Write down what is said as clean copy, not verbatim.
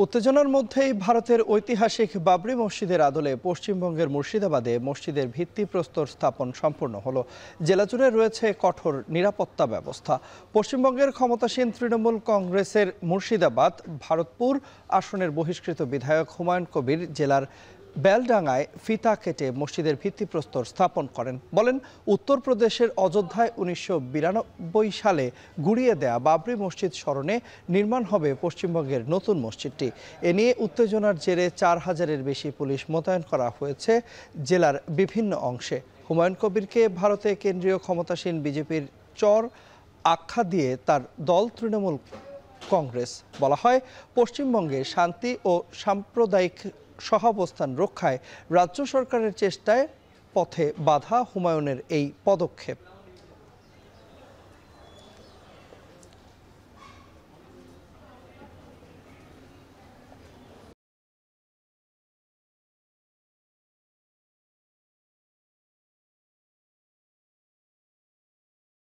উত্তেজনার মধ্যেই ভারতের ঐতিহাসিক বাবরি মসজিদের আদলে পশ্চিমবঙ্গের মুর্শিদাবাদে মসজিদের ভিত্তিপ্রস্তর স্থাপন সম্পন্ন হলো। জেলা জুড়ে রয়েছে কঠোর নিরাপত্তা ব্যবস্থা। পশ্চিমবঙ্গের ক্ষমতাসীন তৃণমূল কংগ্রেসের মুর্শিদাবাদ ভারতপুর আসনের বহিষ্কৃত বিধায়ক হুমায়ুন কবির জেলার বেলডাঙ্গায় ফিতা কেটে মসজিদের ভিত্তিপ্রস্তর স্থাপন করেন। বলেন, উত্তরপ্রদেশের অযোধ্যায় ১৯৯২ সালে গুড়িয়ে দেয়া বাবরি মসজিদ স্মরণে নির্মাণ হবে পশ্চিমবঙ্গের নতুন মসজিদটি। এ নিয়ে উত্তেজনার জেরে ৪,০০০-এর বেশি পুলিশ মোতায়েন করা হয়েছে জেলার বিভিন্ন অংশে। হুমায়ুন কবিরকে ভারতে কেন্দ্রীয় ক্ষমতাসীন বিজেপির চর আখ্যা দিয়ে তার দল তৃণমূল কংগ্রেস। বলা হয়, পশ্চিমবঙ্গে শান্তি ও সাম্প্রদায়িক সহাবস্থান রক্ষায় রাজ্য সরকারের চেষ্টায় পথে বাধা হুমায়ুনের এই পদক্ষেপ।